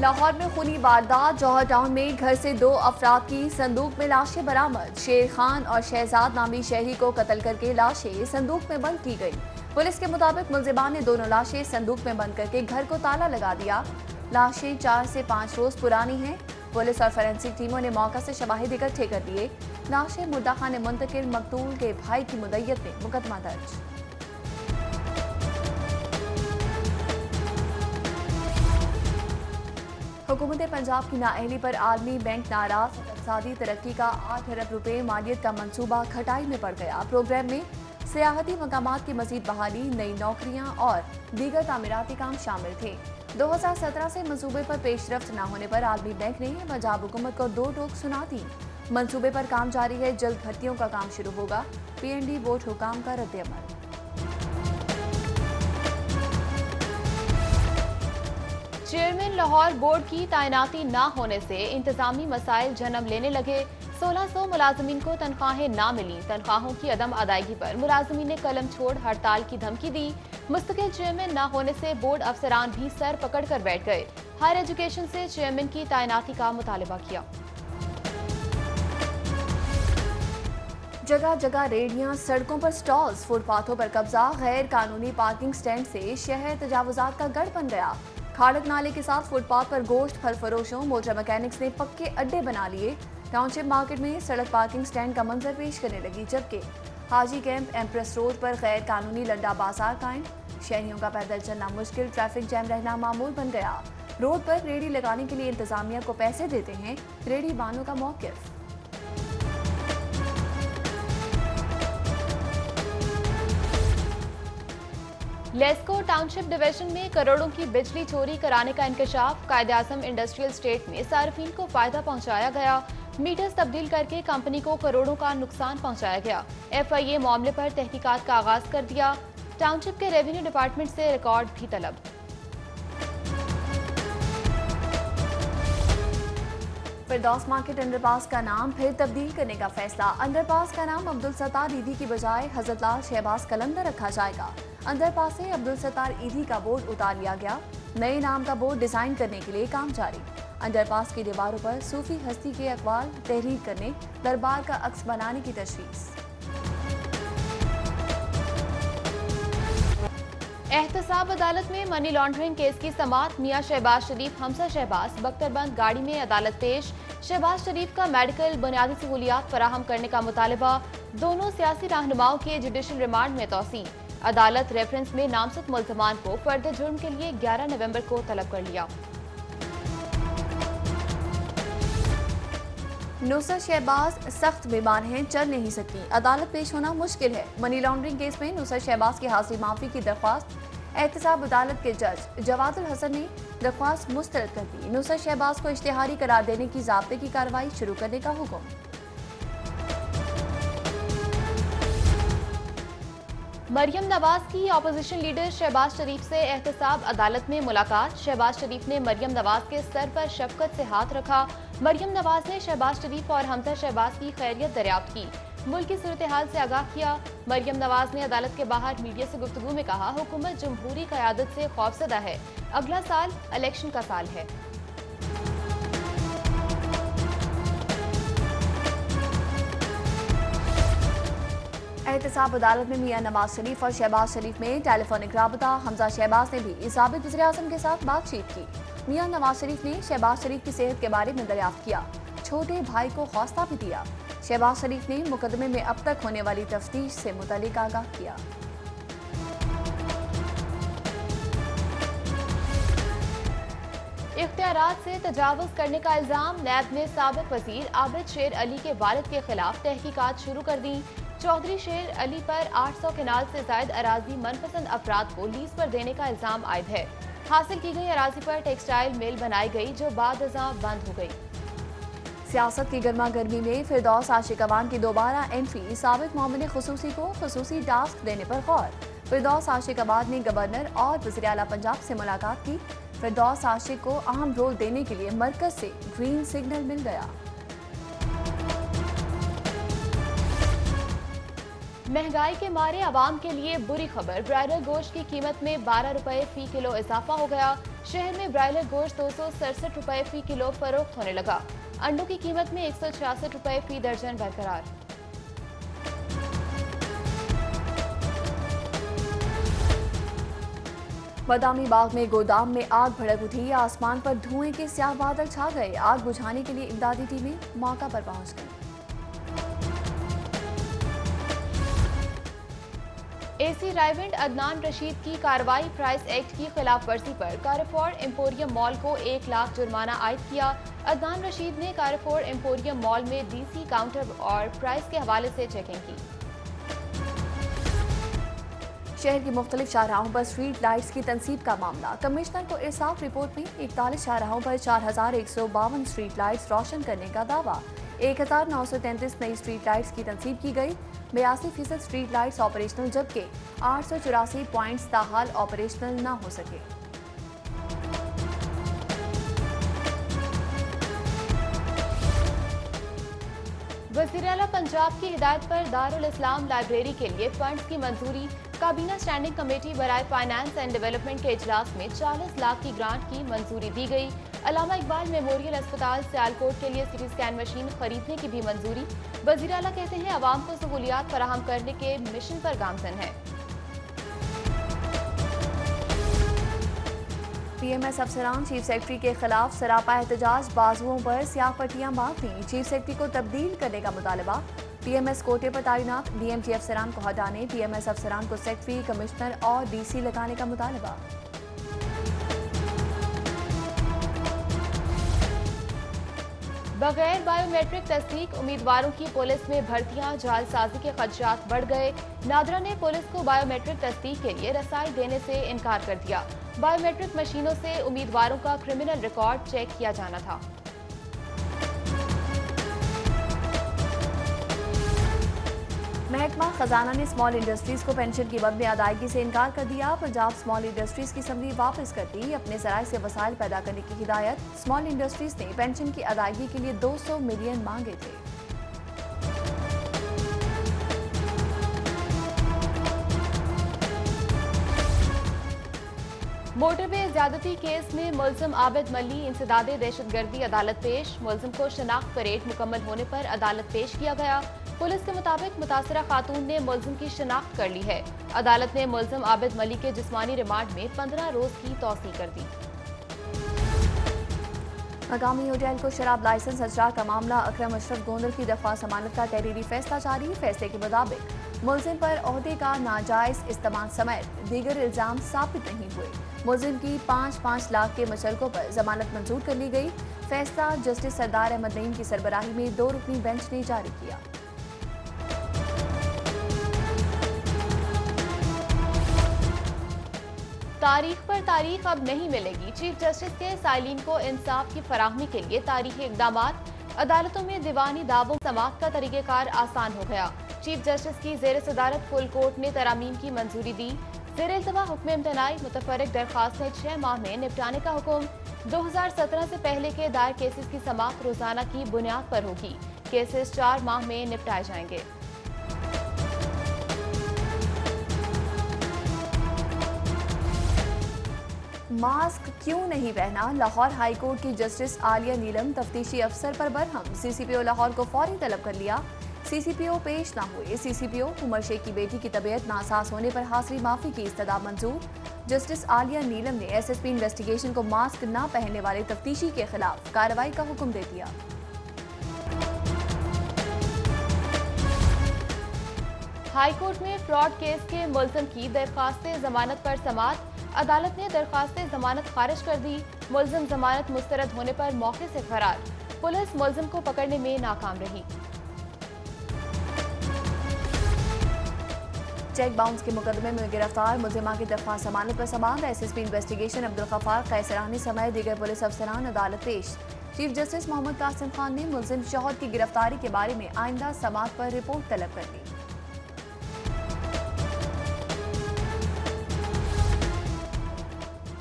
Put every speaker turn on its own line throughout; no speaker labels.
लाहौर में खूनी वारदात। जौहर टाउन में घर से 2 अफराद की संदूक में लाशें बरामद। शेर खान और शहजाद नामी शहरी को कत्ल करके लाशें संदूक में बंद की गई। पुलिस के मुताबिक मुलजिमान ने दोनों लाशें संदूक में बंद करके घर को ताला लगा दिया। लाशें 4 से 5 रोज पुरानी हैं। पुलिस और फोरेंसिक टीमों ने मौका से शवाहिद इकट्ठे कर लिए। लाशें मुद्दा खाने मुंतकिल। मकतूल के भाई की मुद्दत में मुकदमा दर्ज। हुकूमत पंजाब की नाअहली पर आलमी बैंक नाराज। इक़्तिसादी तरक्की का 8 अरब रुपए मालियत का मंसूबा खटाई में पड़ गया। प्रोग्राम में सियाहती मकामात की मजीद बहाली, नई नौकरियां और दीगर तामीराती काम शामिल थे। 2017 से मंसूबे पर पेशरफ्त न होने पर आलमी बैंक ने पंजाब हुकूमत को 2 टोक सुना दी। मंसूबे पर काम जारी है, जल्द भर्तियों का काम शुरू होगा। PND बोर्ड हुकाम का रद्द-ए-अमल।
चेयरमैन लाहौर बोर्ड की तैनाती न होने से इंतजामी मसाइल जन्म लेने लगे। 1600 मुलाजमीन को तनख्वाहें न मिली। तनख्वाहों की अदम अदायगी पर मुलाजमीन ने कलम छोड़ हड़ताल की धमकी दी। मुस्तकिल चेयरमैन न होने से बोर्ड अफसरान भी सर पकड़ कर बैठ गए। हायर एजुकेशन से चेयरमैन की तैनाती का मुतालबा किया।
जगह जगह रेहड़ियां, सड़कों पर स्टॉल्स, फुटपाथों पर कब्जा। गैर कानूनी पार्किंग स्टैंड से शहर तजावुजात का गढ़ बन गया। खाड़क नाले के साथ फुटपाथ पर गोश्त फल फरोशों, मोटर मैकेनिक्स ने पक्के अड्डे बना लिए। टाउनशिप मार्केट में सड़क पार्किंग स्टैंड का मंजर पेश करने लगी, जबकि हाजी कैंप एम्प्रेस रोड पर गैर कानूनी लड्डा बाजार कायम। शहरियों का पैदल चलना मुश्किल, ट्रैफिक जैम रहना मामूल बन गया। रोड पर रेहड़ी लगाने के लिए इंतजामिया को पैसे देते हैं रेहड़ी बानों का मौकिफ।
लेस्को टाउनशिप डिवीजन में करोड़ों की बिजली चोरी कराने का इंकशाफ। कायदे-आज़म इंडस्ट्रियल स्टेट में सार्फिन को फायदा पहुंचाया गया। मीटर्स तब्दील करके कंपनी को करोड़ों का नुकसान पहुंचाया गया। FIA मामले पर तहकीकात का आगाज कर दिया। टाउनशिप के रेवेन्यू डिपार्टमेंट से रिकॉर्ड भी तलब।
फिरदौस मार्केट अंडरपास का नाम फिर तब्दील करने का फैसला। अंडरपास का नाम अब्दुल सत्तार ईदी की बजाय हजरतलाल शहबाज कलंदर रखा जाएगा। अंडरपास से अब्दुल सत्तार ईदी का बोर्ड उतार लिया गया। नए नाम का बोर्ड डिजाइन करने के लिए काम जारी। अंडरपास की दीवारों पर सूफी हस्ती के अकवाल तहरीर करने, दरबार का अक्स बनाने की तशवीश।
एहतसाब अदालत में मनी लॉन्ड्रिंग केस की समाअत। मियां शहबाज शरीफ, हमजा शहबाज बख्तरबंद गाड़ी में अदालत पेश। शहबाज शरीफ का मेडिकल बुनियादी सहूलियात फराहम करने का मुतालबा। दोनों सियासी रहनुमाओं के जुडिशल रिमांड में तौसीन। अदालत रेफरेंस में नामजद मुल्ज़मान को फर्द जुर्म के लिए 11 नवंबर को तलब कर लिया।
नुसरत शहबाज सख्त बीमार हैं, चल नहीं सकती। अदालत पेश होना मुश्किल है। मनी लॉन्ड्रिंग केस में नुसरत शहबाज की हाजिरी माफी की दरख्वास्त। एहतसाब अदालत के जज जवादुल हसन ने दरख्वास्त मुस्तरद कर दी। नुसरत शहबाज को इश्तिहारी करार देने की ज़ाब्ते की कार्रवाई शुरू करने का हुक्म।
मरियम नवाज की अपोजिशन लीडर शहबाज शरीफ से एहतसाब अदालत में मुलाकात। शहबाज शरीफ ने मरियम नवाज के सर पर शफकत से हाथ रखा। मरियम नवाज ने शहबाज शरीफ और हमजा शहबाज की खैरियत दरियाफ्त की, मुल्क की सूरत हाल से आगाह किया। मरियम नवाज ने अदालत के बाहर मीडिया से गुफ्तगू में कहा, हुकूमत जमहूरी क़यादत से खौफजदा है। अगला साल इलेक्शन का साल है।
एहतसाब अदालत में मियां नवाज शरीफ और शहबाज शरीफ में टेलीफोनिक राबता। हमजा शहबाज ने भी साबिक वज़ीर-ए-आज़म के साथ बातचीत की। मियां नवाज शरीफ ने शहबाज शरीफ की सेहत के बारे में दरियाफ्त किया, छोटे भाई को हौसला भी दिया। शहबाज शरीफ ने मुकदमे में अब तक होने वाली तफ्तीश से मुतल्लिक आगाह किया।
इख्तियारात से तजावुज करने का इल्जाम। नैब ने साबिक वजीर आबिद शेर अली के वालिद के खिलाफ तहकीकात शुरू कर दी। चौधरी शेर अली पर 800 कनाल से जायद अराजी मनपसंद अफराद को लीज पर देने का इल्जाम आयद है। हासिल की गई अराजी पर टेक्सटाइल मिल बनाई गई, जो बाद अज़ां बंद हो गई।
सियासत की गर्मा गर्मी में फिरदौस आशिक अवान की दोबारा एंट्री। साबिक मोमिन खसूसी को खसूसी टास्क देने पर गौर। फिरदौस आशिक अवान ने गवर्नर और वज़ीर आला पंजाब से मुलाकात की। फिरदौस आशिक को अहम रोल देने के लिए मरकज से ग्रीन सिग्नल मिल गया।
महंगाई के मारे आवाम के लिए बुरी खबर, ब्रायलर गोश्त की कीमत में 12 रुपए फी किलो इजाफा हो गया। शहर में ब्रायलर गोश्त 267 रुपए फी किलो फरोख्त होने लगा। अंडों की कीमत में 166 रुपए फी दर्जन बरकरार।
बदामी बाग में गोदाम में आग भड़क उठी, आसमान पर धुएं के स्याह बादल छा गए। आग बुझाने के लिए इमदादी टीमें मौका पर पहुंच गई।
एसी रायविंड अदनान रशीद की कार्रवाई, प्राइस एक्ट की खिलाफ वर्जी पर कारफोर एम्पोरियम मॉल को 1 लाख जुर्माना आयद किया। अदनान रशीद ने कारफोर एम्पोरियम मॉल में डीसी काउंटर और प्राइस के हवाले से चेकिंग की।
शहर की मुख्तलिफ शाहराहों पर स्ट्रीट लाइट्स की तनसीब का मामला, कमिश्नर को इंसाफ रिपोर्ट में 41 शाहराहों पर 4152 स्ट्रीट लाइट्स रोशन करने का दावा। 1933 नई स्ट्रीट लाइट्स की तनसीब की गई। 82% स्ट्रीट लाइट्स ऑपरेशनल, जबकि 884 पॉइंट्स ताहाल ऑपरेशनल न हो सके।
वज़ीर आला पंजाब की हिदायत पर दारुल इस्लाम लाइब्रेरी के लिए फंड्स की मंजूरी। काबीना स्टैंडिंग कमेटी बराए फाइनेंस एंड डेवलपमेंट के इजलास में 40 लाख की ग्रांट की मंजूरी दी गई। अल्लामा इकबाल मेमोरियल अस्पताल सियालकोट के लिए सिटी स्कैन मशीन खरीदने की भी मंजूरी। वज़ीर आला कहते हैं अवाम को सहूलियात फराहम करने के मिशन पर गामजन है।
पीएमएस अफसरान चीफ सेक्रेटरी के खिलाफ सरापा एहतजाज, बाजुओं पर स्याह पट्टियां बांध दी। चीफ सेक्रेटरी को तब्दील करने का मुतालबा। पीएमएस कोटे पर तैनात डीएमटी अफसरान को हटाने, पीएमएस अफसरान को सेक्रेटरी, कमिश्नर और डीसी लगाने का मुतालबा।
बगैर बायोमेट्रिक तस्दीक उम्मीदवारों की पुलिस में भर्तियां, जालसाजी के खदशात बढ़ गए। नादरा ने पुलिस को बायोमेट्रिक तस्दीक के लिए रसाई देने से इनकार कर दिया। बायोमेट्रिक मशीनों से उम्मीदवारों का क्रिमिनल रिकॉर्ड चेक किया जाना था।
महकमा खजाना ने स्मॉल इंडस्ट्रीज को पेंशन की वक्त में अदायगी से इनकार कर दिया। पंजाब स्मॉल इंडस्ट्रीज की समरी वापस कर दी। अपने जराए से वसाइल पैदा करने की हिदायत। स्मॉल इंडस्ट्रीज ने पेंशन की अदायगी के लिए 200 मिलियन मांगे थे।
मोटरवे ज्यादती केस में मुलजिम आबिद मल्ली इंसदादे दहशतगर्दी अदालत पेश। मुलजिम को शनाख्त परेड मुकम्मल होने पर अदालत पेश किया गया। पुलिस के मुताबिक मुतासरा खातून ने मुलजिम की शनाख्त कर ली है। अदालत ने मुलजिम आबिद मल्ली के जिस्मानी रिमांड में 15 रोज की तौसीह कर दी।
मकामी होटल को शराब लाइसेंस अजरा का मामला, अकरम अशरफ गोंदल की दफा जमानत का तहरीरी फैसला जारी। फैसले के मुताबिक मुलजिम पर ओहदे का नाजायज इस्तेमाल समेत दीगर इल्जाम साबित नहीं हुए। मुलजिम की 5-5 लाख के मशरकों पर जमानत मंजूर कर ली गई। फैसला जस्टिस सरदार अहमद नईम की सरबराही में 2 रुकनी बेंच ने जारी किया।
तारीख पर तारीख अब नहीं मिलेगी। चीफ जस्टिस के साइलिन को इंसाफ की फराहमी के लिए तारीखी इकदाम। अदालतों में दीवानी दावों समाअत का तरीक़ेकार आसान हो गया। चीफ जस्टिस की जेर सदारत फुल कोर्ट ने तरामीम की मंजूरी दी। जेर इल्तवा हुक्म इम्तनाई मुतफर्रिक दरखास्तें 6 माह में निपटाने का हुक्म। 2017 से पहले के दायर केसेस की समाअत रोजाना की बुनियाद पर होगी। केसेस 4 माह में निपटाए जाएंगे।
मास्क क्यों नहीं पहना, लाहौर हाई कोर्ट की जस्टिस आलिया नीलम तफ्तीशी अफसर पर बरहम। सीसीपीओ लाहौर को फौरी तलब कर लिया। सीसीपीओ पेश न हुए। सीसीपीओ उमर शेख की बेटी की तबीयत नासाज होने पर हाजिरी माफी की इस्तदा मंजूर। जस्टिस आलिया नीलम ने एसएसपी इन्वेस्टिगेशन को मास्क न पहनने वाले तफ्तीशी के खिलाफ कार्रवाई का हुक्म दे दिया।
हाई कोर्ट में फ्रॉड केस के मुलजिम की दरखास्त जमानत पर समाअत। अदालत ने दरखास्त जमानत खारिज कर दी। मुलजिम जमानत मुस्तरद होने पर मौके से फरार। पुलिस मुलजिम को पकड़ने में नाकाम रही।
चेक बाउंस के मुकदमे में गिरफ्तार मुलजिमा की दरख्वास्त जमानत पर समाअत। एसएसपी इन्वेस्टिगेशन अब्दुल गफ्फार कैसरानी समेत दीगर पुलिस अफसरान अदालत पेश। चीफ जस्टिस मोहम्मद कासिम खान ने मुलजिम शौहद की गिरफ्तारी के बारे में आइंदा समाअत पर रिपोर्ट तलब कर ली।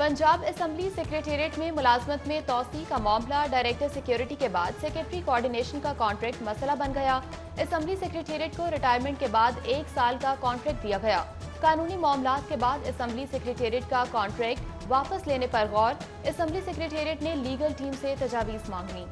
पंजाब असम्बली सेक्रेटेरिएट में मुलाजमत में तोसी का मामला, डायरेक्टर सिक्योरिटी के बाद सेक्रेटरी कोऑर्डिनेशन का कॉन्ट्रैक्ट मसला बन गया। असम्बली सेक्रेटेरिएट को रिटायरमेंट के बाद 1 साल का कॉन्ट्रैक्ट दिया गया। कानूनी मामलात के बाद असम्बली सेक्रेटेरिएट का कॉन्ट्रैक्ट वापस लेने पर गौर, असम्बली सेक्रेटेरिएट ने लीगल टीम से तजावीज़ मांगी।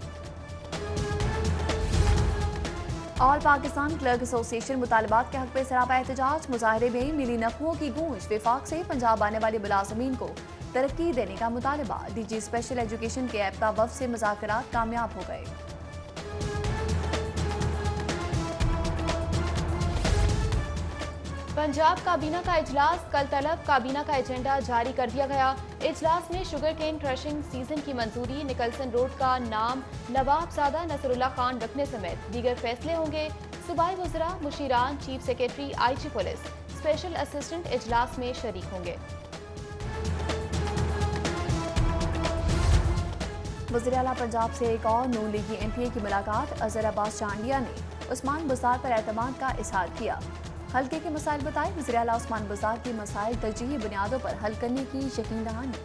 ऑल पाकिस्तान क्लर्क एसोसिएशन मुतालबात के हक में सरापा एहतजाज, मुजाहरे में मिली नकमों की गूंज, विफाक से पंजाब आने वाले मुलाजमीन को तरक्की देने का मुतालबा। डीजी स्पेशल एजुकेशन के ऐप का वफ़द से मुज़ाकरात कामयाब हो गए।
पंजाब काबीना का इजलास कल तलब, काबीना का एजेंडा जारी कर दिया गया। इजलास में शुगर केन क्रशिंग सीजन की मंजूरी, निकलसन रोड का नाम नवाबजादा नसरुल्लाह खान रखने समेत दीगर फैसले होंगे। सूबाई वज़रा, मुशीरान, chief secretary, IG police, special assistant इजलास में शरीक होंगे।
वज़ीर आला पंजाब से एक और नून लीगी MPA की मुलाकात, अजहर अब्बास चांडिया ने उस्मान बुज़दार पर एतमाद का इजहार किया। हल्के के मसाइल बताए, वज़ीर आला उस्मान बुज़दार के मसाइल तरजीही बुनियादों पर हल करने की यकीन दहानी।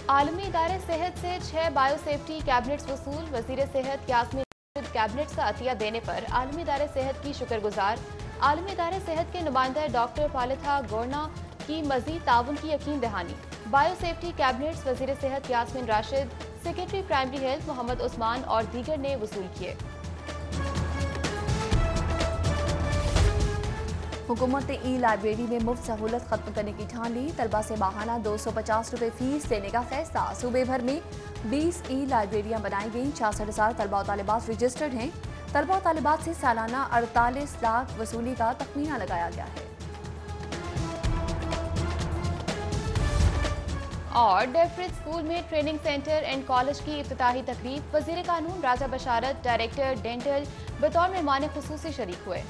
आलमी इदारे सेहत से 6 बायोसेफ्टी कैबिनेट्स वसूल, वज़ीर सेहत यास्मीन कैबिनेट्स का अतिया देने पर आलमी इदारे सेहत की शुक्रगुजार। आलमी इदारे सेहत के नुमाइंदा डॉक्टर पालिथा गोरना की मजीद ताउन की यकीन दहानी। बायोसेफ्टी कैबिनेट्स वज़ीर सेहत Yasmin Rashid, secretary primary health Mohammad Usman और दीगर ने वसूल किए।
हुकूमत ने ई-लाइब्रेरी में मुफ्त सहूलत खत्म करने की ठान ली, तलबा से माहाना 250 रुपये फीस लेने का फैसला। सूबे भर में 20 ई-लाइब्रेरियाँ बनाई गई, 66,000 तलबा और तालिबात रजिस्टर्ड हैं। तलबा और तालिबात से सालाना 48 लाख वसूली का तखमीना लगाया गया है।
और डेफरिड स्कूल में ट्रेनिंग सेंटर एंड कॉलेज की इफ्तिताही तकरीब, वज़ीर कानून राजा बशारत, डायरेक्टर डेंटल बतौर मेहमान खुसूसी शरीक हुए।